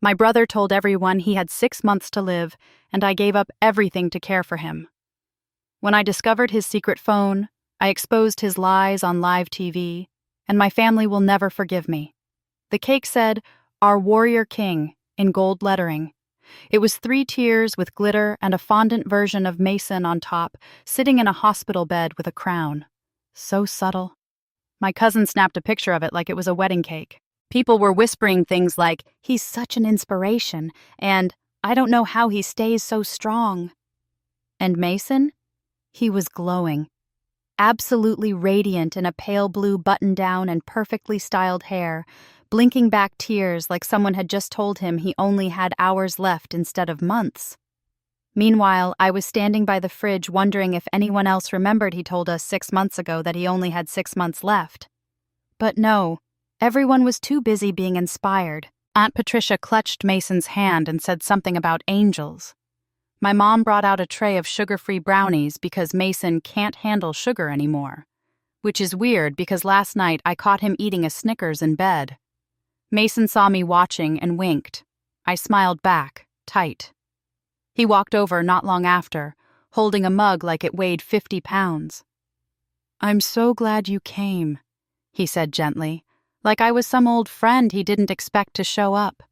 My brother told everyone he had 6 months to live, and I gave up everything to care for him. When I discovered his secret phone, I exposed his lies on live TV, and my family will never forgive me. The cake said, "Our Warrior King," in gold lettering. It was 3 tiers with glitter and a fondant version of Mason on top, sitting in a hospital bed with a crown. So subtle. My cousin snapped a picture of it like it was a wedding cake. People were whispering things like, "He's such an inspiration," and "I don't know how he stays so strong." And Mason? He was glowing. Absolutely radiant in a pale blue button-down and perfectly styled hair, blinking back tears like someone had just told him he only had hours left instead of months. Meanwhile, I was standing by the fridge wondering if anyone else remembered he told us 6 months ago that he only had 6 months left. But no, everyone was too busy being inspired. Aunt Patricia clutched Mason's hand and said something about angels. My mom brought out a tray of sugar-free brownies because Mason can't handle sugar anymore. Which is weird because last night I caught him eating a Snickers in bed. Mason saw me watching and winked. I smiled back, tight. He walked over not long after, holding a mug like it weighed 50 pounds. "I'm so glad you came," he said gently, like I was some old friend he didn't expect to show up.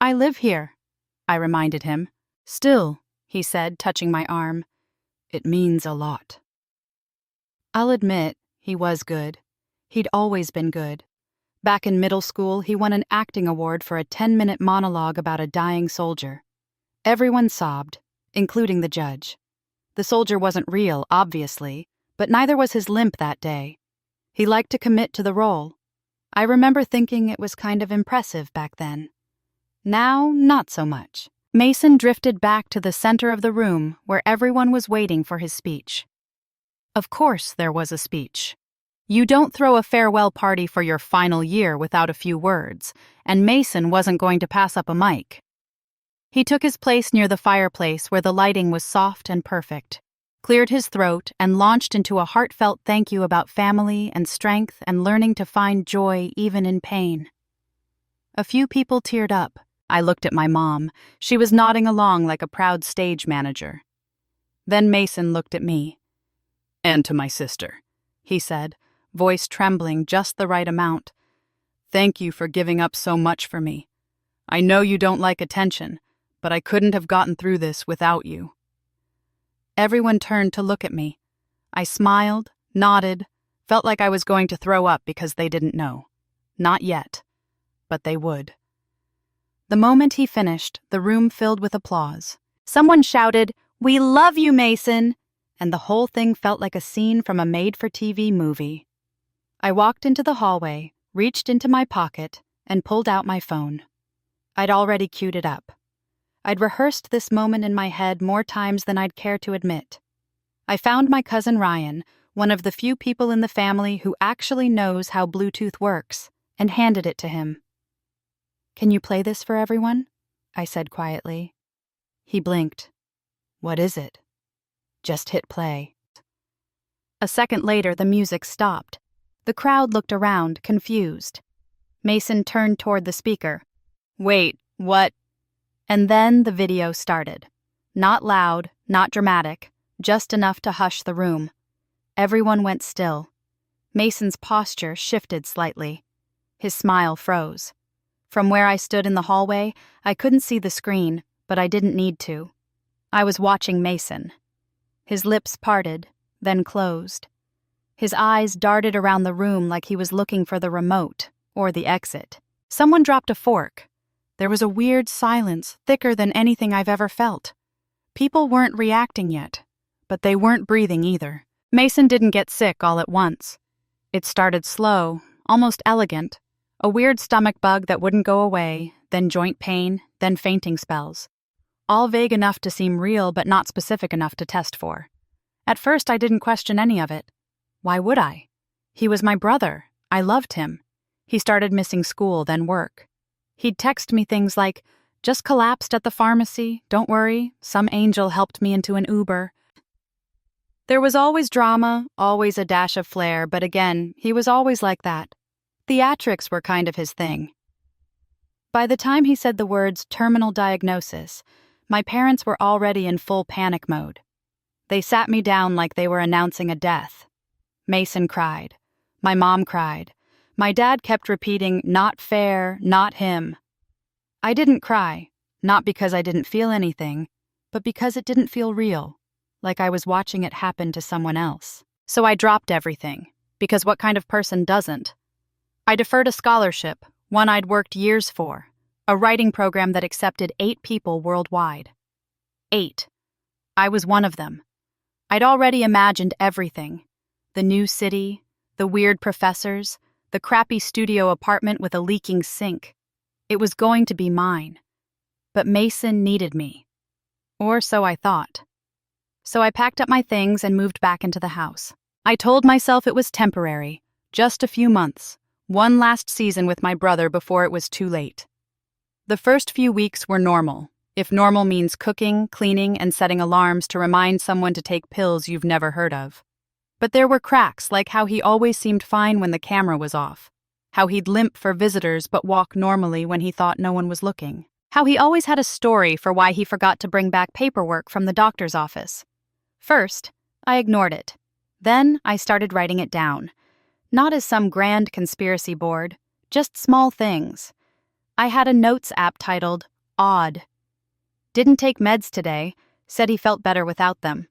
"I live here," I reminded him. "Still," he said, touching my arm, "it means a lot." I'll admit, he was good. He'd always been good. Back in middle school, he won an acting award for a 10-minute monologue about a dying soldier. Everyone sobbed, including the judge. The soldier wasn't real, obviously, but neither was his limp that day. He liked to commit to the role. I remember thinking it was kind of impressive back then. Now, not so much. Mason drifted back to the center of the room where everyone was waiting for his speech. Of course there was a speech. You don't throw a farewell party for your final year without a few words, and Mason wasn't going to pass up a mic. He took his place near the fireplace where the lighting was soft and perfect, cleared his throat, and launched into a heartfelt thank you about family and strength and learning to find joy even in pain. A few people teared up. I looked at my mom. She was nodding along like a proud stage manager. Then Mason looked at me. "And to my sister," he said, voice trembling just the right amount. "Thank you for giving up so much for me. I know you don't like attention, but I couldn't have gotten through this without you." Everyone turned to look at me. I smiled, nodded, felt like I was going to throw up because they didn't know. Not yet. But they would. The moment he finished, the room filled with applause. Someone shouted, "We love you, Mason!" And the whole thing felt like a scene from a made-for-TV movie. I walked into the hallway, reached into my pocket, and pulled out my phone. I'd already queued it up. I'd rehearsed this moment in my head more times than I'd care to admit. I found my cousin Ryan, one of the few people in the family who actually knows how Bluetooth works, and handed it to him. "Can you play this for everyone?" I said quietly. He blinked. "What is it?" "Just hit play." A second later, the music stopped. The crowd looked around, confused. Mason turned toward the speaker. "Wait, what?" And then the video started. Not loud, not dramatic, just enough to hush the room. Everyone went still. Mason's posture shifted slightly. His smile froze. From where I stood in the hallway, I couldn't see the screen, but I didn't need to. I was watching Mason. His lips parted, then closed. His eyes darted around the room like he was looking for the remote, or the exit. Someone dropped a fork. There was a weird silence, thicker than anything I've ever felt. People weren't reacting yet, but they weren't breathing either. Mason didn't get sick all at once. It started slow, almost elegant. A weird stomach bug that wouldn't go away, then joint pain, then fainting spells. All vague enough to seem real but not specific enough to test for. At first I didn't question any of it. Why would I? He was my brother. I loved him. He started missing school, then work. He'd text me things like, "Just collapsed at the pharmacy, don't worry, some angel helped me into an Uber." There was always drama, always a dash of flair, but again, he was always like that. Theatrics were kind of his thing. By the time he said the words terminal diagnosis, my parents were already in full panic mode. They sat me down like they were announcing a death. Mason cried. My mom cried. My dad kept repeating, "Not fair, not him." I didn't cry, not because I didn't feel anything, but because it didn't feel real, like I was watching it happen to someone else. So I dropped everything, because what kind of person doesn't? I deferred a scholarship, one I'd worked years for, a writing program that accepted 8 people worldwide. 8. I was one of them. I'd already imagined everything. The new city, the weird professors, the crappy studio apartment with a leaking sink. It was going to be mine. But Mason needed me. Or so I thought. So I packed up my things and moved back into the house. I told myself it was temporary, just a few months, one last season with my brother before it was too late. The first few weeks were normal, if normal means cooking, cleaning, and setting alarms to remind someone to take pills you've never heard of. But there were cracks, like how he always seemed fine when the camera was off, how he'd limp for visitors but walk normally when he thought no one was looking, how he always had a story for why he forgot to bring back paperwork from the doctor's office. First, I ignored it. Then I started writing it down. Not as some grand conspiracy board, just small things. I had a notes app titled Odd. Didn't take meds today, said he felt better without them.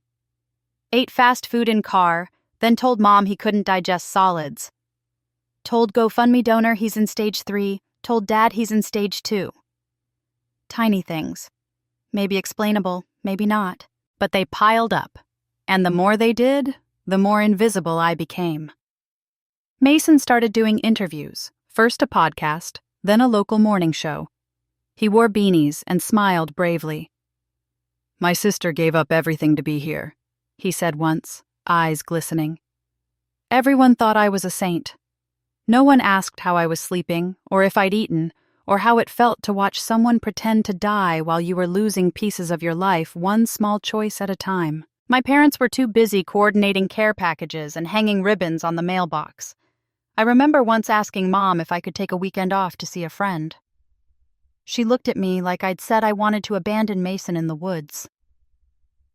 Ate fast food in car, then told Mom he couldn't digest solids. Told GoFundMe donor he's in stage 3, told Dad he's in stage 2. Tiny things. Maybe explainable, maybe not. But they piled up. And the more they did, the more invisible I became. Mason started doing interviews, first a podcast, then a local morning show. He wore beanies and smiled bravely. "My sister gave up everything to be here," he said once, eyes glistening. Everyone thought I was a saint. No one asked how I was sleeping, or if I'd eaten, or how it felt to watch someone pretend to die while you were losing pieces of your life one small choice at a time. My parents were too busy coordinating care packages and hanging ribbons on the mailbox. I remember once asking Mom if I could take a weekend off to see a friend. She looked at me like I'd said I wanted to abandon Mason in the woods.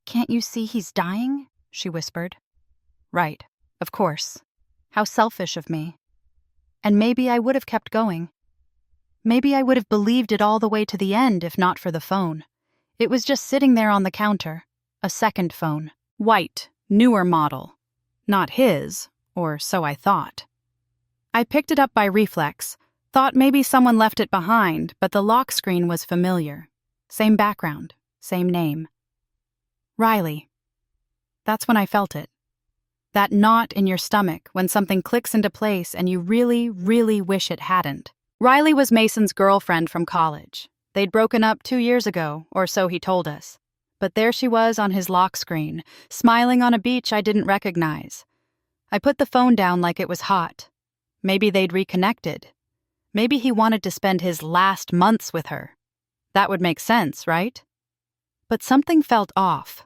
"Can't you see he's dying?" she whispered. Right, of course. How selfish of me. And maybe I would have kept going. Maybe I would have believed it all the way to the end if not for the phone. It was just sitting there on the counter. A second phone. White, newer model. Not his, or so I thought. I picked it up by reflex, thought maybe someone left it behind, but the lock screen was familiar. Same background, same name. Riley. That's when I felt it. That knot in your stomach when something clicks into place and you really, really wish it hadn't. Riley was Mason's girlfriend from college. They'd broken up 2 years ago, or so he told us. But there she was on his lock screen, smiling on a beach I didn't recognize. I put the phone down like it was hot. Maybe they'd reconnected. Maybe he wanted to spend his last months with her. That would make sense, right? But something felt off.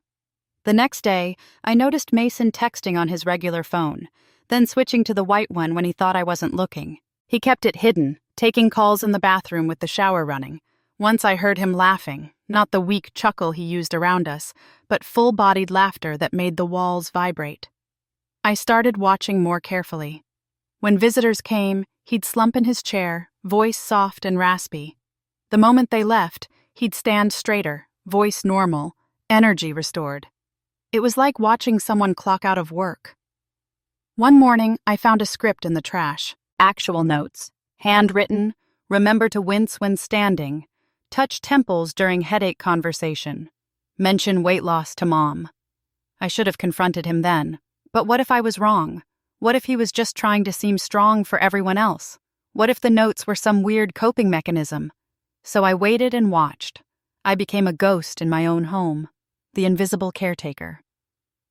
The next day, I noticed Mason texting on his regular phone, then switching to the white one when he thought I wasn't looking. He kept it hidden, taking calls in the bathroom with the shower running. Once I heard him laughing, not the weak chuckle he used around us, but full-bodied laughter that made the walls vibrate. I started watching more carefully. When visitors came, he'd slump in his chair, voice soft and raspy. The moment they left, he'd stand straighter, voice normal, energy restored. It was like watching someone clock out of work. One morning, I found a script in the trash. Actual notes. Handwritten, remember to wince when standing. Touch temples during headache conversation. Mention weight loss to Mom. I should have confronted him then. But what if I was wrong? What if he was just trying to seem strong for everyone else? What if the notes were some weird coping mechanism? So I waited and watched. I became a ghost in my own home, the invisible caretaker.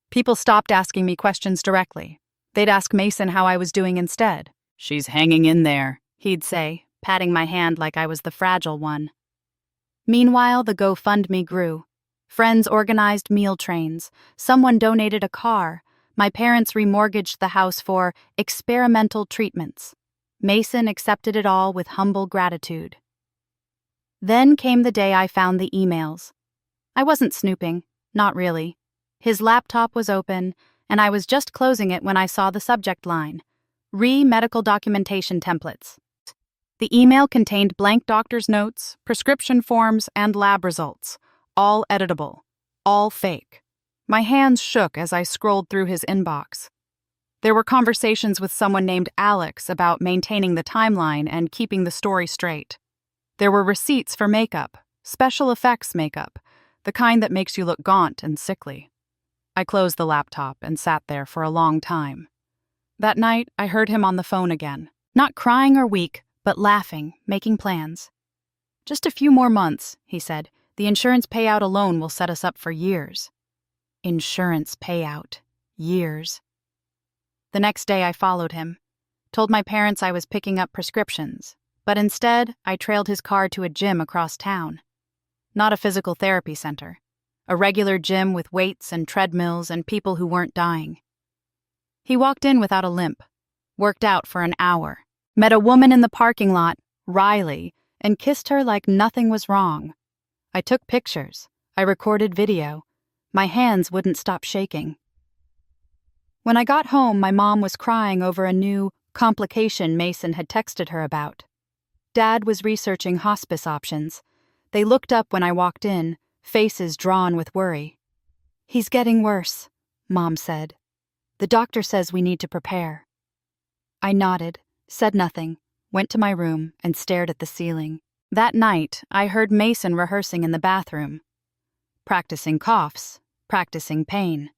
People stopped asking me questions directly. They'd ask Mason how I was doing instead. "She's hanging in there," he'd say, patting my hand like I was the fragile one. Meanwhile, the GoFundMe grew. Friends organized meal trains. Someone donated a car. My parents remortgaged the house for experimental treatments. Mason accepted it all with humble gratitude. Then came the day I found the emails. I wasn't snooping, not really. His laptop was open, and I was just closing it when I saw the subject line: Medical Documentation Templates. The email contained blank doctor's notes, prescription forms, and lab results, all editable, all fake. My hands shook as I scrolled through his inbox. There were conversations with someone named Alex about maintaining the timeline and keeping the story straight. There were receipts for makeup, special effects makeup, the kind that makes you look gaunt and sickly. I closed the laptop and sat there for a long time. That night, I heard him on the phone again, not crying or weak, but laughing, making plans. "Just a few more months," he said. "The insurance payout alone will set us up for years." Insurance payout. Years. The next day I followed him, told my parents I was picking up prescriptions, but instead I trailed his car to a gym across town. Not a physical therapy center. A regular gym with weights and treadmills and people who weren't dying. He walked in without a limp, worked out for an hour, met a woman in the parking lot, Riley, and kissed her like nothing was wrong. I took pictures. I recorded video. My hands wouldn't stop shaking. When I got home, my mom was crying over a new complication Mason had texted her about. Dad was researching hospice options. They looked up when I walked in, faces drawn with worry. "He's getting worse," Mom said. "The doctor says we need to prepare." I nodded, said nothing, went to my room, and stared at the ceiling. That night, I heard Mason rehearsing in the bathroom. Practicing coughs, practicing pain.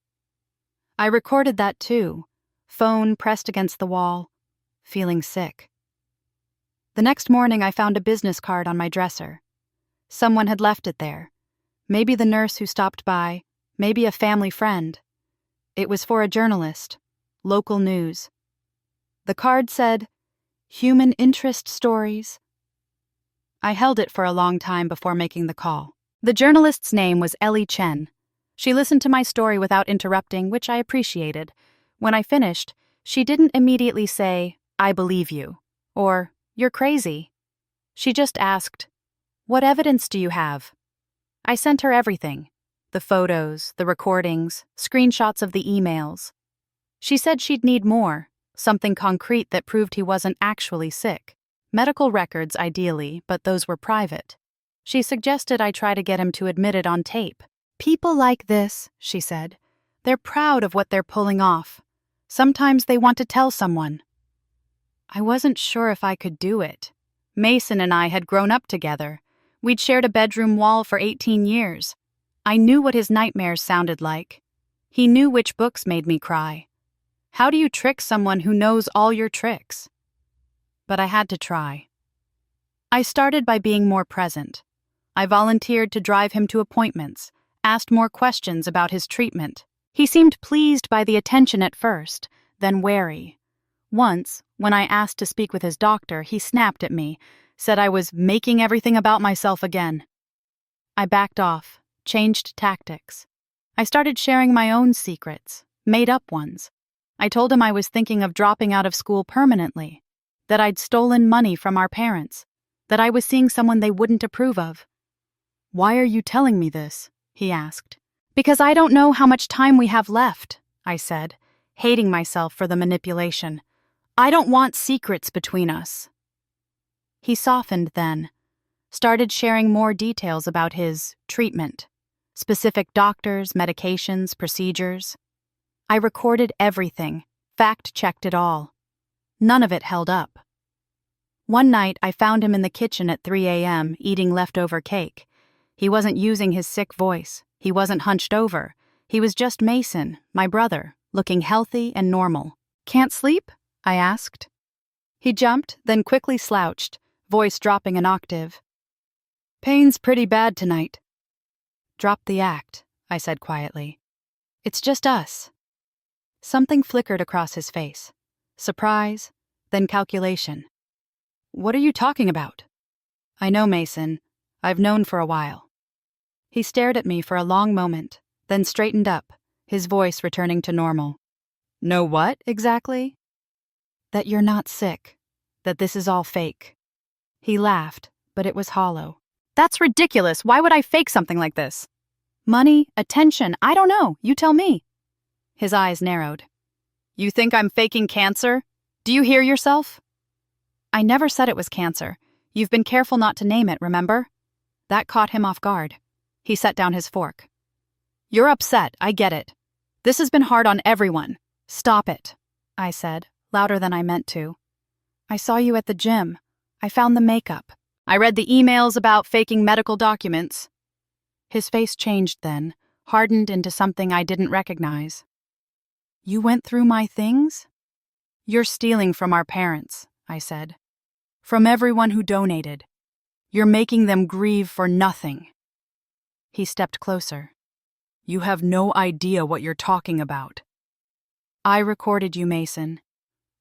I recorded that too, phone pressed against the wall, feeling sick. The next morning I found a business card on my dresser. Someone had left it there. Maybe the nurse who stopped by, maybe a family friend. It was for a journalist, local news. The card said, "Human interest stories." I held it for a long time before making the call. The journalist's name was Ellie Chen. She listened to my story without interrupting, which I appreciated. When I finished, she didn't immediately say, "I believe you," or "You're crazy." She just asked, "What evidence do you have?" I sent her everything: the photos, the recordings, screenshots of the emails. She said she'd need more, something concrete that proved he wasn't actually sick. Medical records, ideally, but those were private. She suggested I try to get him to admit it on tape. "People like this," she said, "they're proud of what they're pulling off. Sometimes they want to tell someone." I wasn't sure if I could do it. Mason and I had grown up together. We'd shared a bedroom wall for 18 years. I knew what his nightmares sounded like. He knew which books made me cry. How do you trick someone who knows all your tricks? But I had to try. I started by being more present. I volunteered to drive him to appointments, asked more questions about his treatment. He seemed pleased by the attention at first, then wary. Once, when I asked to speak with his doctor, he snapped at me, said I was making everything about myself again. I backed off, changed tactics. I started sharing my own secrets, made up ones. I told him I was thinking of dropping out of school permanently, that I'd stolen money from our parents, that I was seeing someone they wouldn't approve of. "Why are you telling me this?" he asked. "Because I don't know how much time we have left," I said, hating myself for the manipulation. "I don't want secrets between us." He softened then, started sharing more details about his treatment, specific doctors, medications, procedures. I recorded everything, fact-checked it all. None of it held up. One night, I found him in the kitchen at 3 a.m. eating leftover cake. He wasn't using his sick voice. He wasn't hunched over. He was just Mason, my brother, looking healthy and normal. "Can't sleep?" I asked. He jumped, then quickly slouched, voice dropping an octave. "Pain's pretty bad tonight." "Drop the act," I said quietly. "It's just us." Something flickered across his face. Surprise, then calculation. "What are you talking about?" "I know, Mason. I've known for a while." He stared at me for a long moment, then straightened up, his voice returning to normal. "Know what, exactly?" "That you're not sick. That this is all fake." He laughed, but it was hollow. That's ridiculous. Why would I fake something like this? Money, attention, I don't know. You tell me. His eyes narrowed. You think I'm faking cancer? Do you hear yourself? I never said it was cancer. You've been careful not to name it, remember? That caught him off guard. He set down his fork. You're upset, I get it. This has been hard on everyone. Stop it, I said, louder than I meant to. I saw you at the gym. I found the makeup. I read the emails about faking medical documents. His face changed then, hardened into something I didn't recognize. You went through my things? You're stealing from our parents, I said. From everyone who donated. You're making them grieve for nothing. He stepped closer. You have no idea what you're talking about. I recorded you, Mason.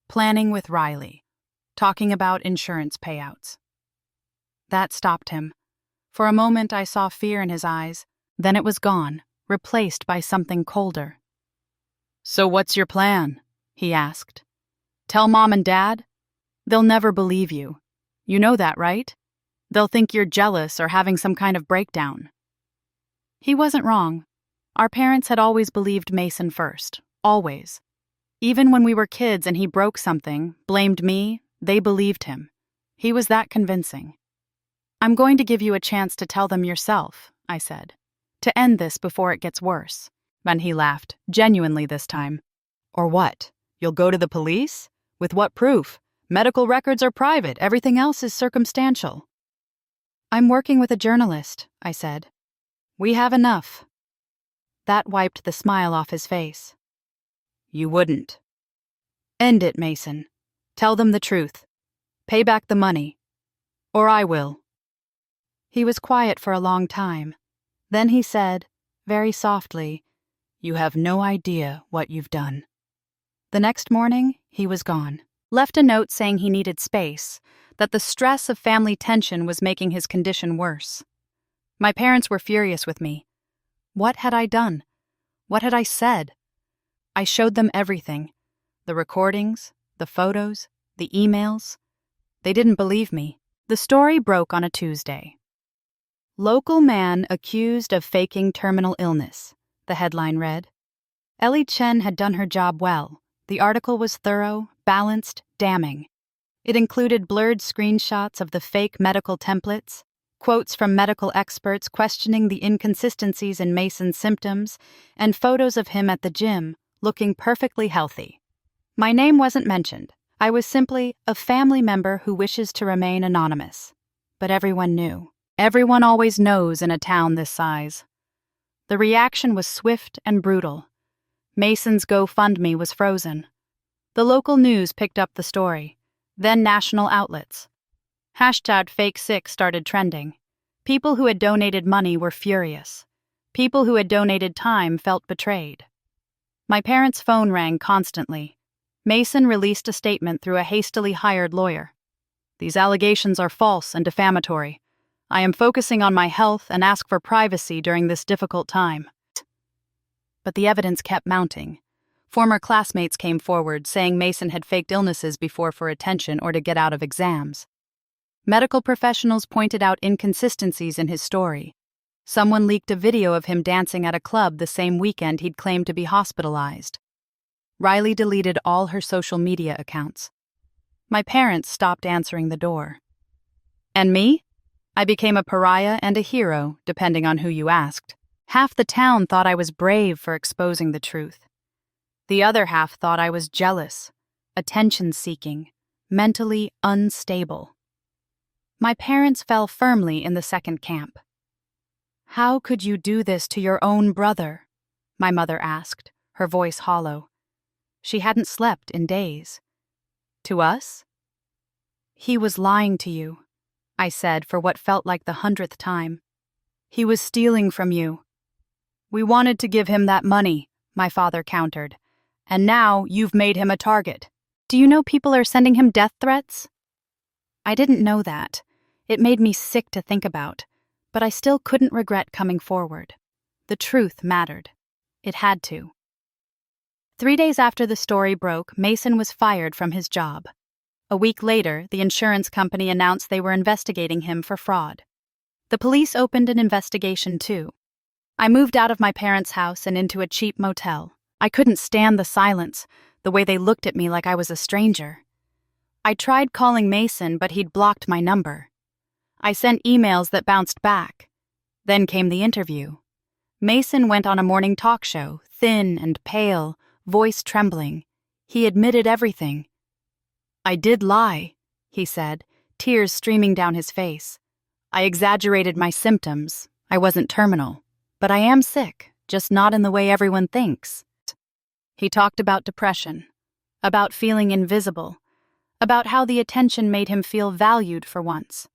Planning with Riley. Talking about insurance payouts. That stopped him. For a moment I saw fear in his eyes. Then it was gone, replaced by something colder. So what's your plan? He asked. Tell Mom and Dad? They'll never believe you. You know that, right? They'll think you're jealous or having some kind of breakdown. He wasn't wrong. Our parents had always believed Mason first. Always. Even when we were kids and he broke something, blamed me, they believed him. He was that convincing. I'm going to give you a chance to tell them yourself, I said. To end this before it gets worse. Then he laughed, genuinely this time. Or what? You'll go to the police? With what proof? Medical records are private, everything else is circumstantial. I'm working with a journalist, I said. We have enough. That wiped the smile off his face. You wouldn't. End it, Mason. Tell them the truth. Pay back the money. Or I will. He was quiet for a long time. Then he said, very softly, You have no idea what you've done. The next morning, he was gone. Left a note saying he needed space, that the stress of family tension was making his condition worse. My parents were furious with me. What had I done? What had I said? I showed them everything. The recordings, the photos, the emails. They didn't believe me. The story broke on a Tuesday. Local man accused of faking terminal illness, the headline read. Ellie Chen had done her job well. The article was thorough, balanced, damning. It included blurred screenshots of the fake medical templates, quotes from medical experts questioning the inconsistencies in Mason's symptoms, and photos of him at the gym, looking perfectly healthy. My name wasn't mentioned. I was simply a family member who wishes to remain anonymous. But everyone knew. Everyone always knows in a town this size. The reaction was swift and brutal. Mason's GoFundMe was frozen. The local news picked up the story, then national outlets. #FakeSick started trending. People who had donated money were furious. People who had donated time felt betrayed. My parents' phone rang constantly. Mason released a statement through a hastily hired lawyer. These allegations are false and defamatory. I am focusing on my health and ask for privacy during this difficult time. But the evidence kept mounting. Former classmates came forward saying Mason had faked illnesses before for attention or to get out of exams. Medical professionals pointed out inconsistencies in his story. Someone leaked a video of him dancing at a club the same weekend he'd claimed to be hospitalized. Riley deleted all her social media accounts. My parents stopped answering the door. And me? I became a pariah and a hero, depending on who you asked. Half the town thought I was brave for exposing the truth. The other half thought I was jealous, attention-seeking, mentally unstable. My parents fell firmly in the second camp. How could you do this to your own brother? My mother asked, her voice hollow. She hadn't slept in days. To us? He was lying to you, I said for what felt like the 100th time. He was stealing from you. We wanted to give him that money, my father countered. And now you've made him a target. Do you know people are sending him death threats? I didn't know that. It made me sick to think about, but I still couldn't regret coming forward. The truth mattered. It had to. 3 days after the story broke, Mason was fired from his job. A week later, the insurance company announced they were investigating him for fraud. The police opened an investigation too. I moved out of my parents' house and into a cheap motel. I couldn't stand the silence, the way they looked at me like I was a stranger. I tried calling Mason, but he'd blocked my number. I sent emails that bounced back. Then came the interview. Mason went on a morning talk show, thin and pale, voice trembling. He admitted everything. "I did lie," he said, tears streaming down his face. "I exaggerated my symptoms. I wasn't terminal. But I am sick, just not in the way everyone thinks." He talked about depression, about feeling invisible, about how the attention made him feel valued for once.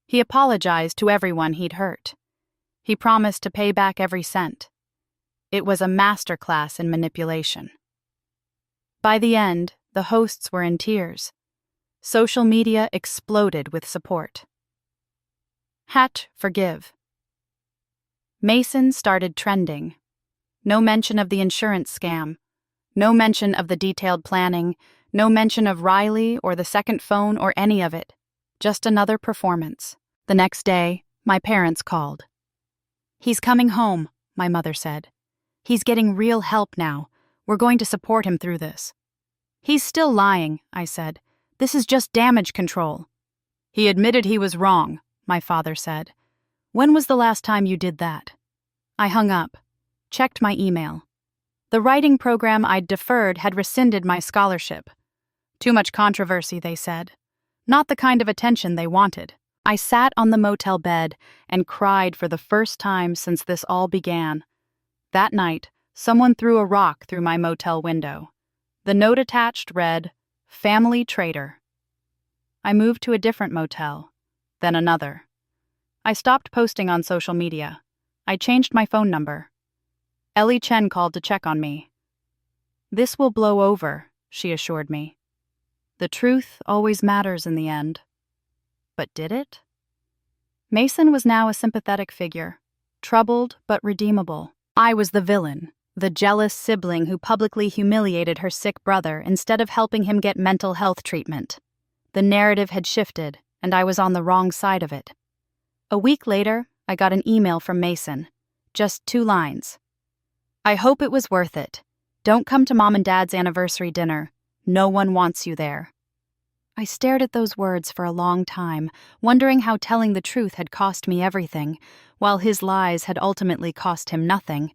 He apologized to everyone he'd hurt. He promised to pay back every cent. It was a masterclass in manipulation. By the end, the hosts were in tears. Social media exploded with support. #forgive. Mason started trending. No mention of the insurance scam. No mention of the detailed planning. No mention of Riley or the second phone or any of it. Just another performance. The next day, my parents called. "He's coming home," my mother said. "He's getting real help now. We're going to support him through this." "He's still lying," I said. "This is just damage control." "He admitted he was wrong," my father said. "When was the last time you did that?" I hung up, checked my email. The writing program I'd deferred had rescinded my scholarship. Too much controversy, they said. Not the kind of attention they wanted. I sat on the motel bed and cried for the first time since this all began. That night, someone threw a rock through my motel window. The note attached read, "Family Traitor." I moved to a different motel, then another. I stopped posting on social media. I changed my phone number. Ellie Chen called to check on me. "This will blow over," she assured me. The truth always matters in the end. But did it? Mason was now a sympathetic figure, troubled but redeemable. I was the villain, the jealous sibling who publicly humiliated her sick brother instead of helping him get mental health treatment. The narrative had shifted, and I was on the wrong side of it. A week later, I got an email from Mason. Just 2 lines. "I hope it was worth it. Don't come to Mom and Dad's anniversary dinner. No one wants you there." I stared at those words for a long time, wondering how telling the truth had cost me everything, while his lies had ultimately cost him nothing.